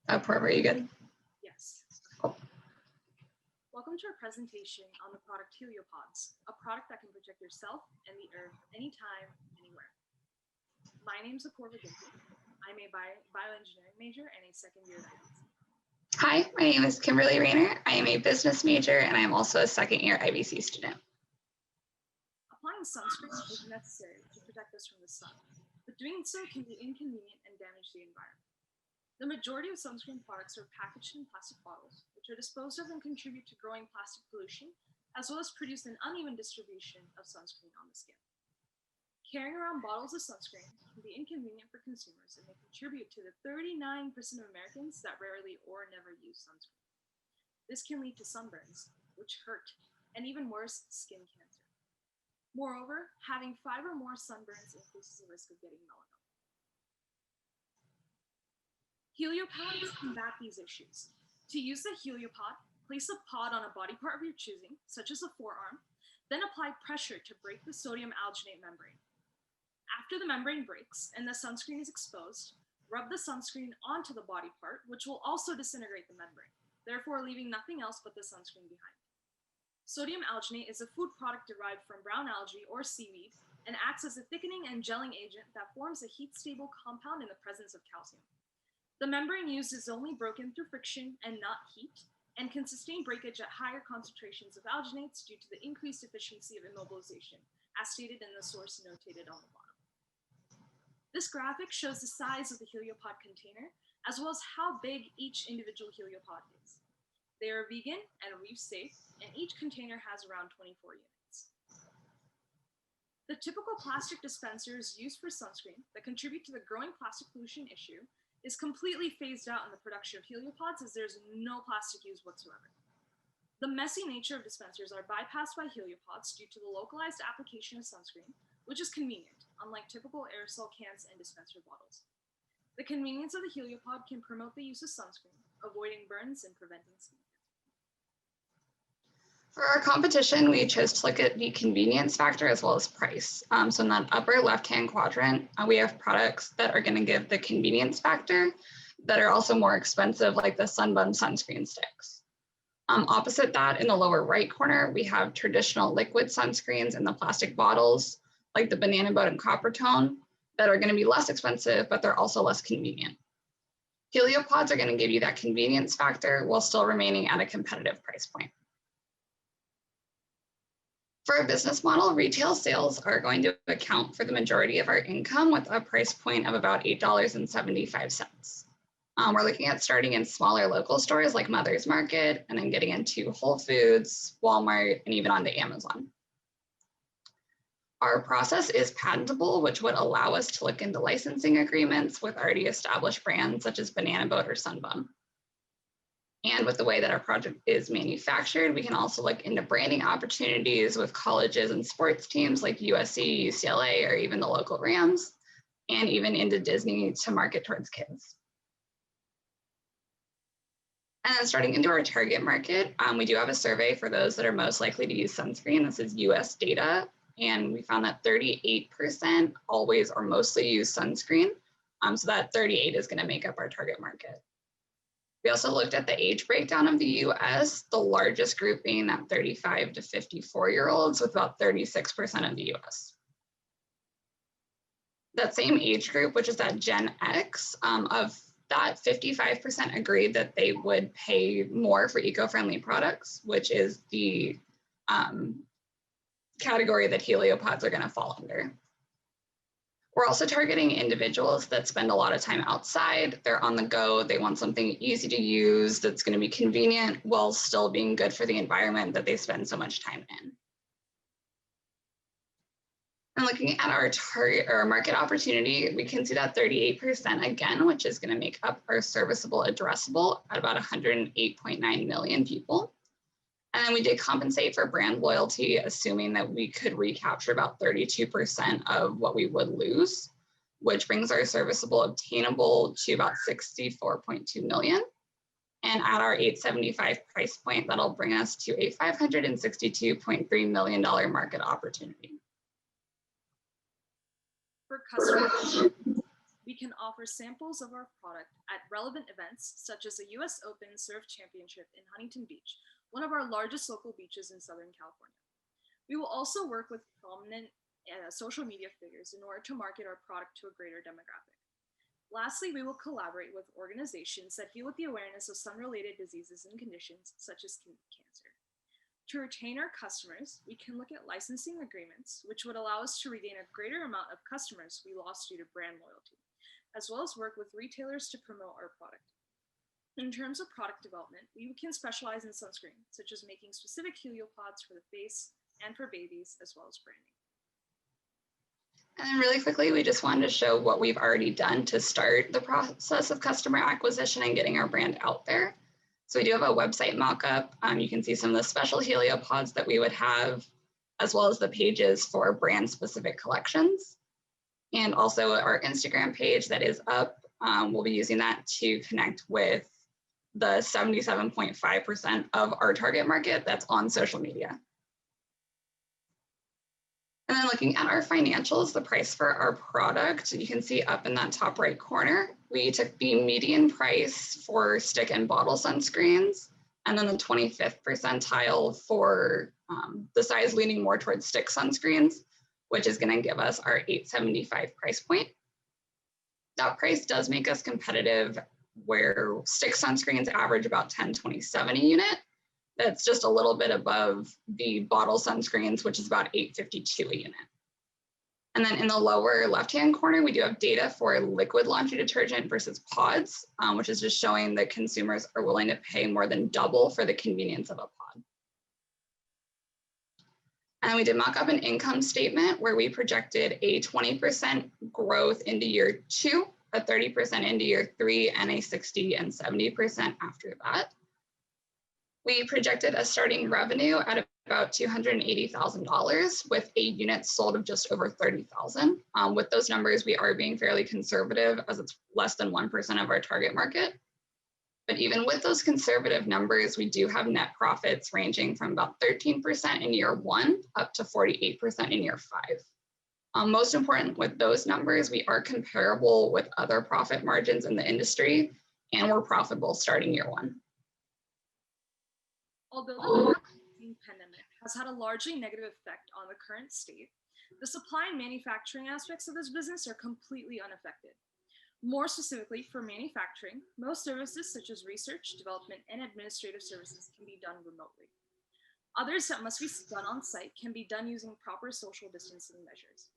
Poor, are you good? Yes. Cool. Welcome to our presentation on the product HELIOPODs, a product that can protect yourself and the earth anytime, anywhere. My name is Apoorva Ginty. I'm a bioengineering major and a second-year IVC. Hi, my name is Kimberly Rayner. I am a business major and I am also a second-year IVC student. Applying sunscreen is necessary to protect us from the sun, but doing so can be inconvenient and damage the environment. The majority of sunscreen products are packaged in plastic bottles, which are disposed of and contribute to growing plastic pollution, as well as produce an uneven distribution of sunscreen on the skin. Carrying around bottles of sunscreen can be inconvenient for consumers and may contribute to the 39% of Americans that rarely or never use sunscreen. This can lead to sunburns, which hurt, and even worse, skin cancer. Moreover, having 5 or more sunburns increases the risk of getting melanoma. HELIOPODs combat these issues. To use the HELIOPOD, place a pod on a body part of your choosing, such as a forearm, then apply pressure to break the sodium alginate membrane. After the membrane breaks and the sunscreen is exposed, rub the sunscreen onto the body part, which will also disintegrate the membrane, therefore leaving nothing else but the sunscreen behind. Sodium alginate is a food product derived from brown algae or seaweed and acts as a thickening and gelling agent that forms a heat-stable compound in the presence of calcium. The membrane used is only broken through friction and not heat, and can sustain breakage at higher concentrations of alginates due to the increased efficiency of immobilization, as stated in the source notated on the bottom. This graphic shows the size of the HELIOPOD container, as well as how big each individual HELIOPOD is. They are vegan and reef safe, and each container has around 24 units. The typical plastic dispensers used for sunscreen that contribute to the growing plastic pollution issue is completely phased out in the production of HELIOPODs, as there's no plastic used whatsoever. The messy nature of dispensers are bypassed by HELIOPODs due to the localized application of sunscreen, which is convenient, unlike typical aerosol cans and dispenser bottles. The convenience of the HELIOPOD can promote the use of sunscreen, avoiding burns and preventing skin cancer. For our competition, we chose to look at the convenience factor as well as price. So in that upper left-hand quadrant, we have products that are going to give the convenience factor that are also more expensive, like the Sunbum sunscreen sticks. Opposite that, in the lower right corner, we have traditional liquid sunscreens in the plastic bottles, like the Banana Boat and Copper Tone, that are going to be less expensive, but they're also less convenient. HELIOPODs are going to give you that convenience factor while still remaining at a competitive price point. For a business model, retail sales are going to account for the majority of our income with a price point of about $8.75. We're looking at starting in smaller local stores like Mother's Market, and then getting into Whole Foods, Walmart, and even onto Amazon. Our process is patentable, which would allow us to look into licensing agreements with already established brands such as Banana Boat or Sunbum. And with the way that our project is manufactured, we can also look into branding opportunities with colleges and sports teams like USC, UCLA, or even the local Rams, and even into Disney to market towards kids. And then starting into our target market, we do have a survey for those that are most likely to use sunscreen. This is US data, and we found that 38% always or mostly use sunscreen. So that 38 is going to make up our target market. We also looked at the age breakdown of the US, the largest group being that 35 to 54-year-olds, with about 36% of the US. That same age group, which is that Gen X, of that 55% agreed that they would pay more for eco-friendly products, which is the category that HELIOPODs are going to fall under. We're also targeting individuals that spend a lot of time outside. They're on the go. They want something easy to use that's going to be convenient while still being good for the environment that they spend so much time in. And looking at our target or market opportunity, we can see that 38% again, which is going to make up our serviceable addressable at about 108.9 million people. And then we did compensate for brand loyalty, assuming that we could recapture about 32% of what we would lose, which brings our serviceable obtainable to about 64.2 million. And at our $875 price point, that'll bring us to a $562.3 million market opportunity. For customers, we can offer samples of our product at relevant events such as the US Open Surf Championship in Huntington Beach, one of our largest local beaches in Southern California. We will also work with prominent social media figures in order to market our product to a greater demographic. Lastly, we will collaborate with organizations that deal with the awareness of sun-related diseases and conditions such as skin cancer. To retain our customers, we can look at licensing agreements, which would allow us to regain a greater amount of customers we lost due to brand loyalty, as well as work with retailers to promote our product. In terms of product development, we can specialize in sunscreen, such as making specific heliopods for the face and for babies, as well as branding. And then really quickly, we just wanted to show what we've already done to start the process of customer acquisition and getting our brand out there. So we do have a website mock-up. You can see some of the special heliopods that we would have, as well as the pages for brand-specific collections. And also our Instagram page that is up, we'll be using that to connect with the 77.5% of our target market that's on social media. And then looking at our financials, the price for our product, you can see up in that top right corner, we took the median price for stick and bottle sunscreens, and then the 25th percentile for the size leaning more towards stick sunscreens, which is going to give us our $875 price point. That price does make us competitive, where stick sunscreens average about $10.27 a unit. That's just a little bit above the bottle sunscreens, which is about $8.52 a unit. And then in the lower left-hand corner, we do have data for liquid laundry detergent versus pods, which is just showing that consumers are willing to pay more than double for the convenience of a pod. And we did mock up an income statement where we projected a 20% growth into year 2, a 30% into year 3, and a 60 and 70% after that. We projected a starting revenue at about $280,000 with a unit sold of just over 30,000. With those numbers, we are being fairly conservative as it's less than 1% of our target market. But even with those conservative numbers, we do have net profits ranging from about 13% in year 1 up to 48% in year 5. Most important with those numbers, we are comparable with other profit margins in the industry, and we're profitable starting year 1. Although the COVID-19 pandemic has had a largely negative effect on the current state, the supply and manufacturing aspects of this business are completely unaffected. More specifically, for manufacturing, most services such as research, development, and administrative services can be done remotely. Others that must be done on site can be done using proper social distancing measures.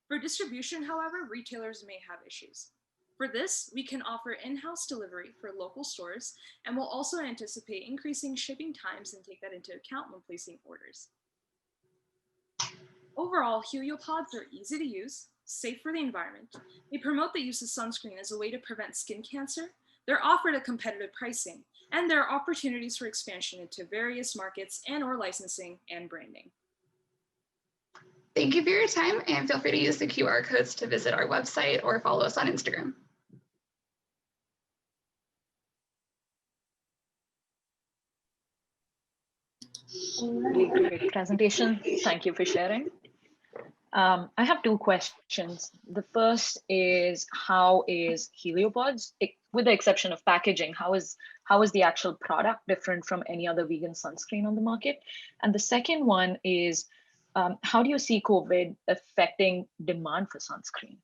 For distribution, however, retailers may have issues. For this, we can offer in-house delivery for local stores, and we'll also anticipate increasing shipping times and take that into account when placing orders. Overall, heliopods are easy to use, safe for the environment. They promote the use of sunscreen as a way to prevent skin cancer. They're offered at competitive pricing, and there are opportunities for expansion into various markets and/or licensing and branding. Thank you for your time, and feel free to use the QR codes to visit our website or follow us on Instagram. Really great presentation. Thank you for sharing. I have 2 questions. The first is, how is HELIOPODs, with the exception of packaging, how is the actual product different from any other vegan sunscreen on the market? And the second one is, how do you see COVID affecting demand for sunscreen?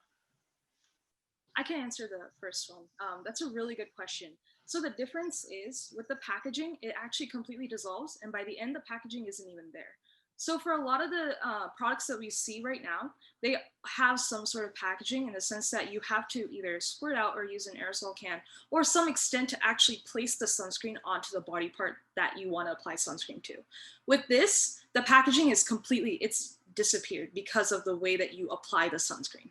I can answer the first one. That's a really good question. So the difference is with the packaging, it actually completely dissolves, and by the end, the packaging isn't even there. So for a lot of the products that we see right now, they have some sort of packaging in the sense that you have to either squirt out or use an aerosol can, or some extent to actually place the sunscreen onto the body part that you want to apply sunscreen to. With this, the packaging is completely, it's disappeared because of the way that you apply the sunscreen.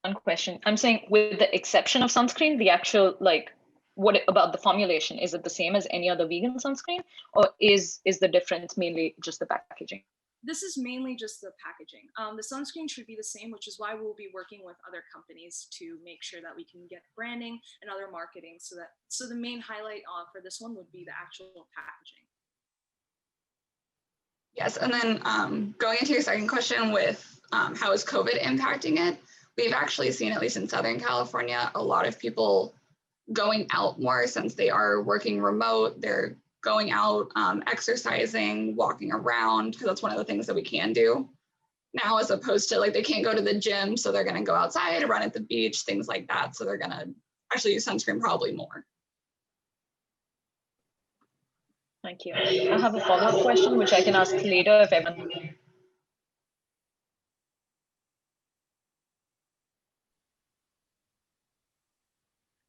One question. I'm saying, with the exception of sunscreen, the actual, like, what about the formulation? Is it the same as any other vegan sunscreen, or is the difference mainly just the packaging? This is mainly just the packaging. The sunscreen should be the same, which is why we'll be working with other companies to make sure that we can get branding and other marketing, so the main highlight for this one would be the actual packaging. Yes, and then going into your second question with how is COVID impacting it, we've actually seen, at least in Southern California, a lot of people going out more since they are working remote. They're going out, exercising, walking around, because that's one of the things that we can do now, as opposed to like they can't go to the gym, so they're going to go outside, run at the beach, things like that. So they're going to actually use sunscreen probably more. Thank you. I have a follow-up question, which I can ask later if everyone.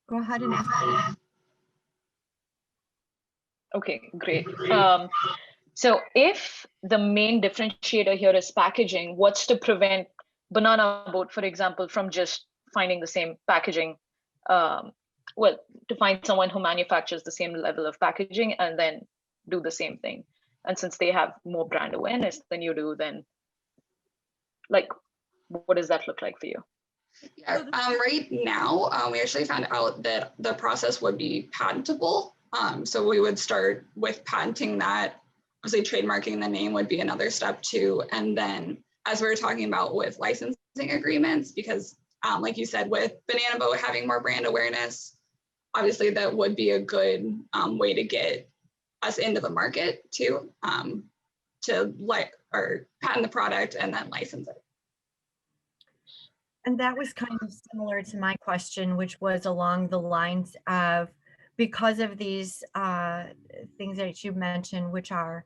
Go ahead and ask. Okay, great. So if the main differentiator here is packaging, what's to prevent Banana Boat, for example, from just finding the same packaging? Well, to find someone who manufactures the same level of packaging and then do the same thing. And since they have more brand awareness than you do, then like, what does that look like for you? Yeah, right now, we actually found out that the process would be patentable. So we would start with patenting that. Obviously, trademarking the name would be another step too. And then, as we were talking about with licensing agreements, because like you said, with Banana Boat having more brand awareness, obviously that would be a good way to get us into the market too, to patent the product and then license it. And that was kind of similar to my question, which was along the lines of, because of these things that you mentioned, which are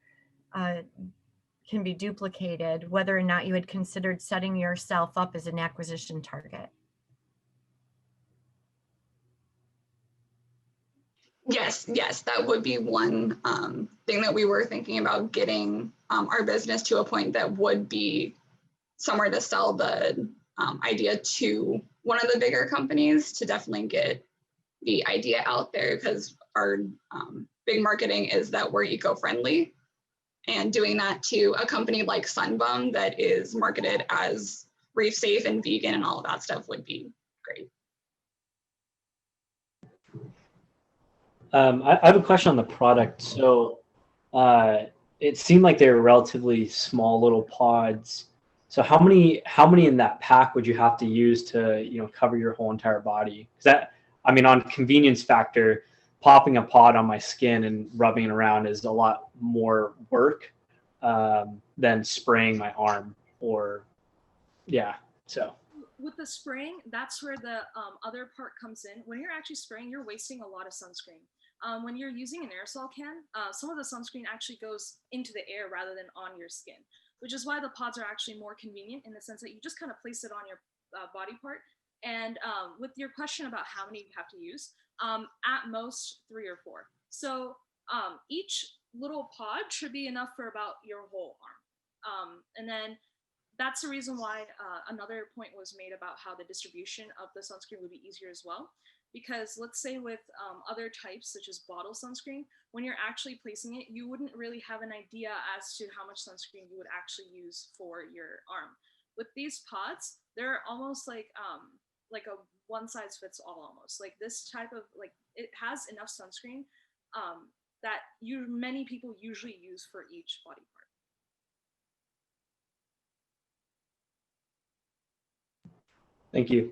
can be duplicated, whether or not you had considered setting yourself up as an acquisition target. Yes, that would be one thing that we were thinking about, getting our business to a point that would be somewhere to sell the idea to one of the bigger companies, to definitely get the idea out there, because our big marketing is that we're eco-friendly, and doing that to a company like Sunbum that is marketed as reef safe and vegan and all of that stuff would be great. I have a question on the product. So it seemed like they were relatively small little pods. So how many in that pack would you have to use to cover your whole entire body? Because that, I mean, on convenience factor, popping a pod on my skin and rubbing it around is a lot more work than spraying my arm, or so. With the spraying, that's where the other part comes in. When you're actually spraying, you're wasting a lot of sunscreen. When you're using an aerosol can, some of the sunscreen actually goes into the air rather than on your skin, which is why the pods are actually more convenient, in the sense that you just kind of place it on your body part. And with your question about how many you have to use, at most 3 or 4. So each little pod should be enough for about your whole arm. And then that's the reason why another point was made about how the distribution of the sunscreen would be easier as well. Because let's say with other types, such as bottle sunscreen, when you're actually placing it, you wouldn't really have an idea as to how much sunscreen you would actually use for your arm. With these pods, they're almost like a one size fits all almost. Like this type of, like, it has enough sunscreen that many people usually use for each body part. Thank you.